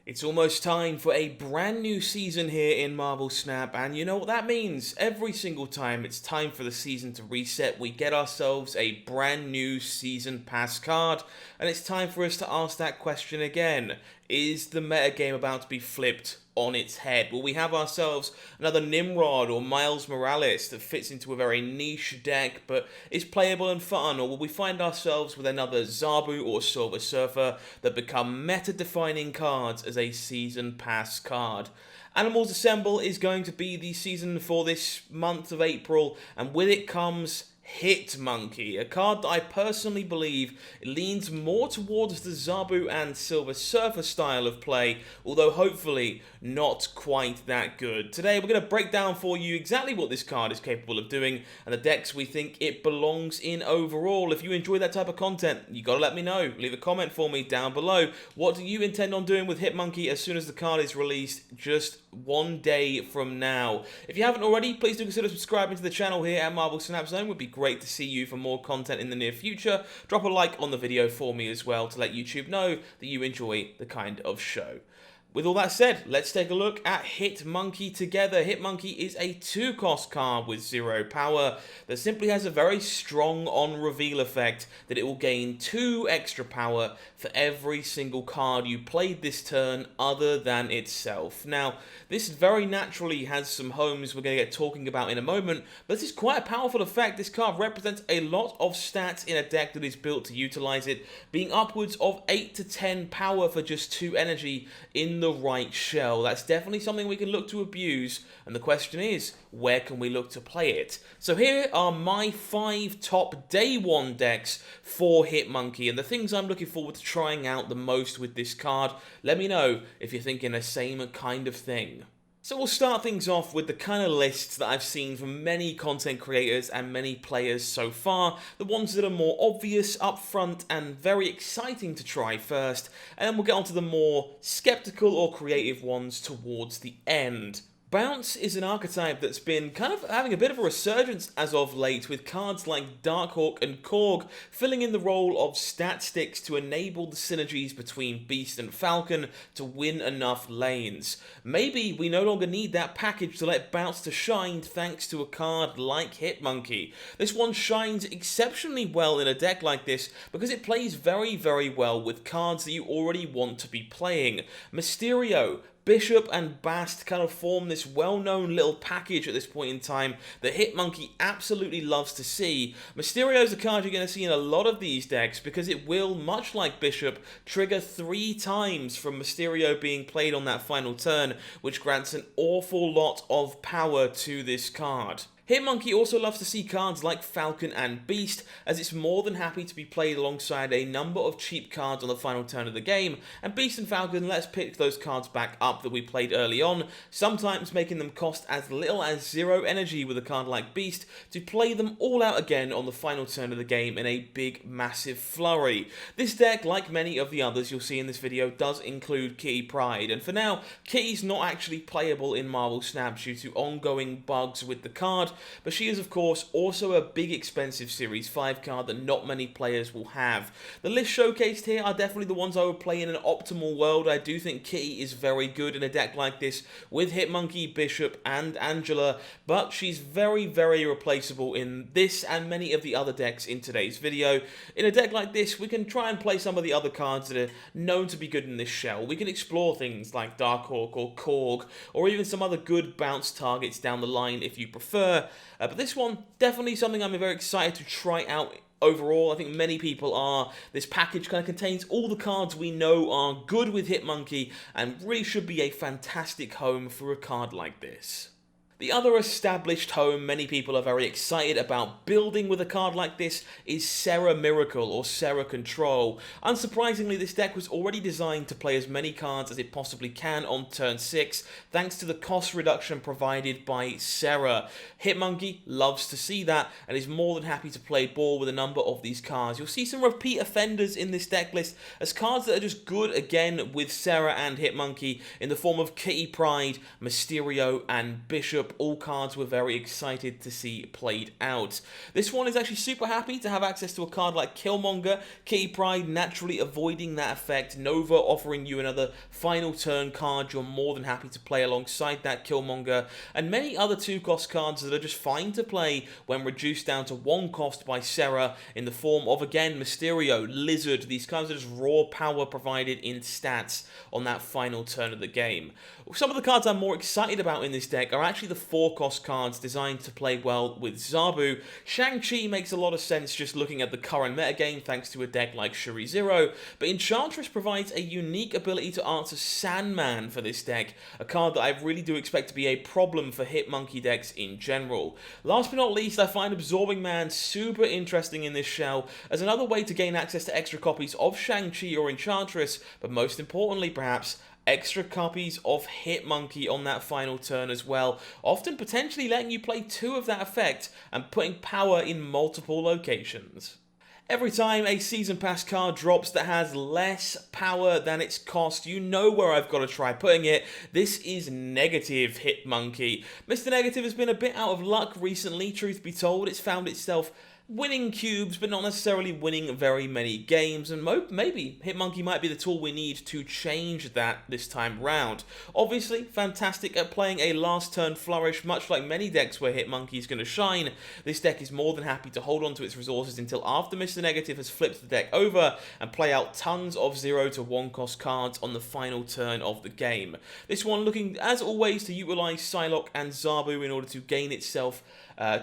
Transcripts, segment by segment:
It's almost time for a brand new season here in Marvel Snap, and you know what that means? Every single time it's time for the season to reset, we get ourselves a brand new season pass card, and it's time for us to ask that question again. Is the metagame about to be flipped on its head? Will we have ourselves another Nimrod or Miles Morales that fits into a very niche deck but is playable and fun? Or will we find ourselves with another Zabu or Silver Surfer that become meta-defining cards as a season pass card? Animals Assemble is going to be the season for this month of April, and with it comes Hitmonkey, a card that I personally believe leans more towards the Zabu and Silver Surfer style of play, although hopefully not quite that good. Today we're going to break down for you exactly what this card is capable of doing and the decks we think it belongs in overall. If you enjoy that type of content, you got to let me know. Leave a comment for me down below. What do you intend on doing with Hitmonkey as soon as the card is released just one day from now? If you haven't already, please do consider subscribing to the channel here at Marvel Snap Zone. It would be great to see you for more content in the near future. Drop a like on the video for me as well to let YouTube know that you enjoy the kind of show. With all that said, let's take a look at Hitmonkey together. Hitmonkey is a 2-cost card with 0 power that simply has a very strong on-reveal effect that it will gain 2 extra power for every single card you played this turn other than itself. Now, this very naturally has some homes we're going to get talking about in a moment, but this is quite a powerful effect. This card represents a lot of stats in a deck that is built to utilize it, being upwards of 8 to 10 power for just 2 energy in the right shell. That's definitely something we can look to abuse, and the question is, where can we look to play it? So here are my 5 top day 1 decks for Hitmonkey, and the things I'm looking forward to trying out the most with this card. Let me know if you're thinking the same kind of thing. So we'll start things off with the kind of lists that I've seen from many content creators and many players so far, the ones that are more obvious, upfront, and very exciting to try first, and then we'll get on to the more skeptical or creative ones towards the end. Bounce is an archetype that's been kind of having a bit of a resurgence as of late, with cards like Darkhawk and Korg filling in the role of stat sticks to enable the synergies between Beast and Falcon to win enough lanes. Maybe we no longer need that package to let Bounce to shine thanks to a card like Hitmonkey. This one shines exceptionally well in a deck like this because it plays very, very well with cards that you already want to be playing. Mysterio, Bishop and Bast kind of form this well-known little package at this point in time that Hitmonkey absolutely loves to see. Mysterio is a card you're going to see in a lot of these decks because it will, much like Bishop, trigger 3 times from Mysterio being played on that final turn, which grants an awful lot of power to this card. Hitmonkey also loves to see cards like Falcon and Beast, as it's more than happy to be played alongside a number of cheap cards on the final turn of the game, and Beast and Falcon let us pick those cards back up that we played early on, sometimes making them cost as little as 0 energy with a card like Beast to play them all out again on the final turn of the game in a big, massive flurry. This deck, like many of the others you'll see in this video, does include Kitty Pryde, and for now, Kitty's not actually playable in Marvel Snap due to ongoing bugs with the card, but she is of course also a big expensive Series 5 card that not many players will have. The lists showcased here are definitely the ones I would play in an optimal world. I do think Kitty is very good in a deck like this with Hitmonkey, Bishop and Angela, but she's very, very replaceable in this and many of the other decks in today's video. In a deck like this, we can try and play some of the other cards that are known to be good in this shell. We can explore things like Darkhawk or Korg, or even some other good bounce targets down the line if you prefer. But this one, definitely something I'm very excited to try out overall. I think many people are. This package kind of contains all the cards we know are good with Hitmonkey and really should be a fantastic home for a card like this. The other established home many people are very excited about building with a card like this is Sera Miracle or Sera Control. Unsurprisingly, this deck was already designed to play as many cards as it possibly can on turn 6, thanks to the cost reduction provided by Sera. Hitmonkey loves to see that and is more than happy to play ball with a number of these cards. You'll see some repeat offenders in this deck list as cards that are just good again with Sera and Hitmonkey in the form of Kitty Pryde, Mysterio and Bishop. Bishop, all cards we're very excited to see played out. This one is actually super happy to have access to a card like Killmonger, Kitty Pryde naturally avoiding that effect, Nova offering you another final turn card you're more than happy to play alongside that Killmonger, and many other 2-cost cards that are just fine to play when reduced down to 1 cost by Sera in the form of, again, Mysterio, Lizard. These cards are just raw power provided in stats on that final turn of the game. Some of the cards I'm more excited about in this deck are actually the 4-cost cards designed to play well with Zabu. Shang-Chi makes a lot of sense just looking at the current metagame thanks to a deck like Shuri Zero, but Enchantress provides a unique ability to answer Sandman for this deck, a card that I really do expect to be a problem for Hitmonkey decks in general. Last but not least, I find Absorbing Man super interesting in this shell as another way to gain access to extra copies of Shang-Chi or Enchantress, but most importantly perhaps, extra copies of Hitmonkey on that final turn as well, often potentially letting you play 2 of that effect and putting power in multiple locations. Every time a Season Pass card drops that has less power than its cost, you know where I've got to try putting it. This is Negative Hitmonkey. Mr. Negative has been a bit out of luck recently, truth be told. It's found itself winning cubes, but not necessarily winning very many games, and maybe Hitmonkey might be the tool we need to change that this time round. Obviously, fantastic at playing a last turn flourish, much like many decks where Hitmonkey is going to shine. This deck is more than happy to hold on to its resources until after Mr. Negative has flipped the deck over and play out tons of 0 to 1 cost cards on the final turn of the game. This one looking, as always, to utilize Psylocke and Zabu in order to gain itself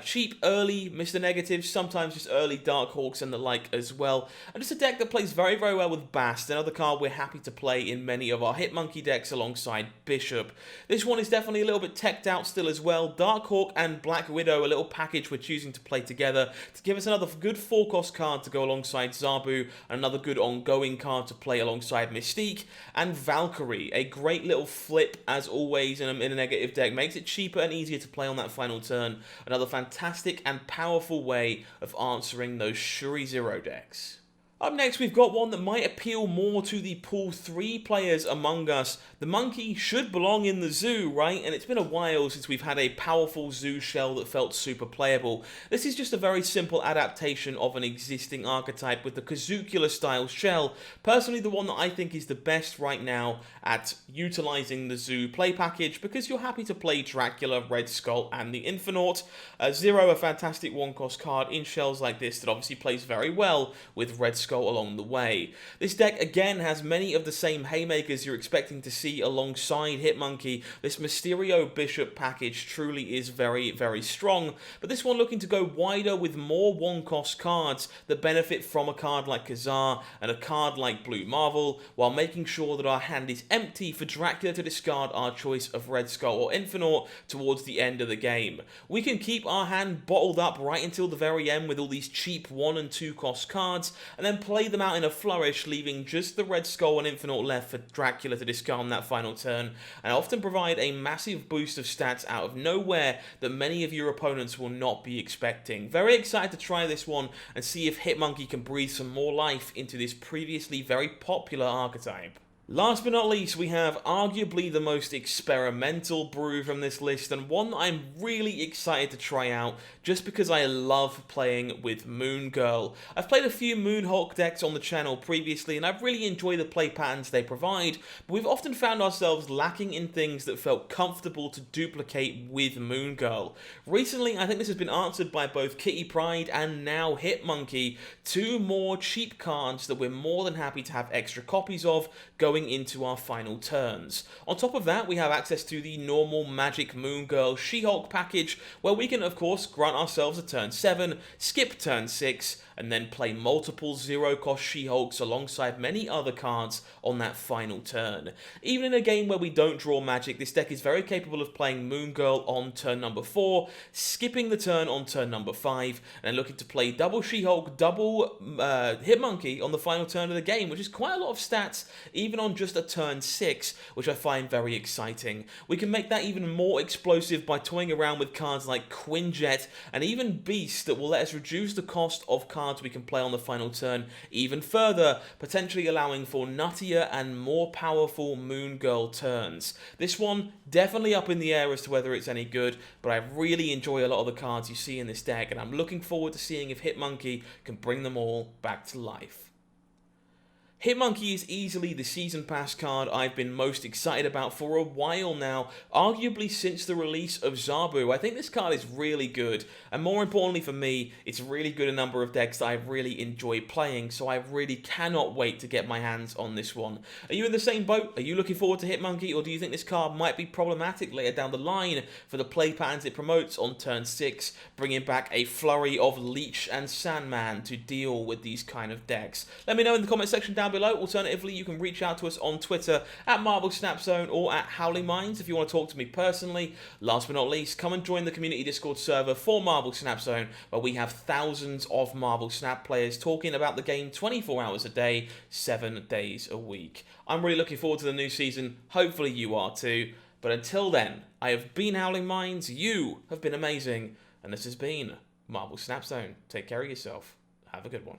cheap early Mr. Negatives, sometimes just early Darkhawks and the like as well. And just a deck that plays very, very well with Bast, another card we're happy to play in many of our Hitmonkey decks alongside Bishop. This one is definitely a little bit teched out still as well. Darkhawk and Black Widow, a little package we're choosing to play together to give us another good 4-cost card to go alongside Zabu, and another good ongoing card to play alongside Mystique, and Valkyrie, a great little flip as always in a negative deck, makes it cheaper and easier to play on that final turn. Another fantastic and powerful way of answering those Shuri Zero decks. Up next, we've got one that might appeal more to the Pool 3 players among us. The monkey should belong in the zoo, right? And it's been a while since we've had a powerful zoo shell that felt super playable. This is just a very simple adaptation of an existing archetype with the Kazucula style shell. Personally, the one that I think is the best right now at utilizing the zoo play package, because you're happy to play Dracula, Red Skull, and the Infernaut. Zero, a fantastic 1-cost card in shells like this that obviously plays very well with Red Skull along the way. This deck again has many of the same haymakers you're expecting to see alongside Hitmonkey. This Mysterio Bishop package truly is very, very strong, but this one looking to go wider with more 1-cost cards that benefit from a card like Kazar and a card like Blue Marvel, while making sure that our hand is empty for Dracula to discard our choice of Red Skull or Infernaut towards the end of the game. We can keep our hand bottled up right until the very end with all these cheap 1 and 2 cost cards, and then play them out in a flourish, leaving just the Red Skull and Infernaut left for Dracula to discard on that final turn, and often provide a massive boost of stats out of nowhere that many of your opponents will not be expecting. Very excited to try this one and see if Hitmonkey can breathe some more life into this previously very popular archetype. Last but not least, we have arguably the most experimental brew from this list, and one that I'm really excited to try out just because I love playing with Moon Girl. I've played a few Moonhulk decks on the channel previously, and I've really enjoyed the play patterns they provide, but we've often found ourselves lacking in things that felt comfortable to duplicate with Moon Girl. Recently, I think this has been answered by both Kitty Pryde and now Hitmonkey, 2 more cheap cards that we're more than happy to have extra copies of going into our final turns. On top of that, we have access to the normal Magic Moon Girl She-Hulk package, where we can of course grant ourselves a turn 7, skip turn 6, and then play multiple 0-cost She-Hulks alongside many other cards on that final turn. Even in a game where we don't draw magic, this deck is very capable of playing Moon Girl on turn number 4, skipping the turn on turn number 5, and looking to play double She-Hulk, double Hitmonkey on the final turn of the game, which is quite a lot of stats, even on just a turn 6, which I find very exciting. We can make that even more explosive by toying around with cards like Quinjet and even Beast that will let us reduce the cost of cards cards we can play on the final turn even further, potentially allowing for nuttier and more powerful Moon Girl turns. This one, definitely up in the air as to whether it's any good, but I really enjoy a lot of the cards you see in this deck, and I'm looking forward to seeing if Hitmonkey can bring them all back to life. Hitmonkey is easily the Season Pass card I've been most excited about for a while now, arguably since the release of Zabu. I think this card is really good, and more importantly for me, it's really good in a number of decks that I really enjoy playing, so I really cannot wait to get my hands on this one. Are you in the same boat? Are you looking forward to Hitmonkey, or do you think this card might be problematic later down the line for the play patterns it promotes on turn 6, bringing back a flurry of Leech and Sandman to deal with these kind of decks? Let me know in the comment section down below. Alternatively, you can reach out to us on Twitter at Marvel Snap Zone or at HowlingMines if you want to talk to me personally. Last but not least, come and join the community Discord server for Marvel Snap Zone, where we have thousands of Marvel Snap players talking about the game 24 hours a day, 7 days a week. I'm really looking forward to the new season. Hopefully you are too. But until then, I have been HowlingMines, you have been amazing, and this has been Marvel Snap Zone. Take care of yourself. Have a good one.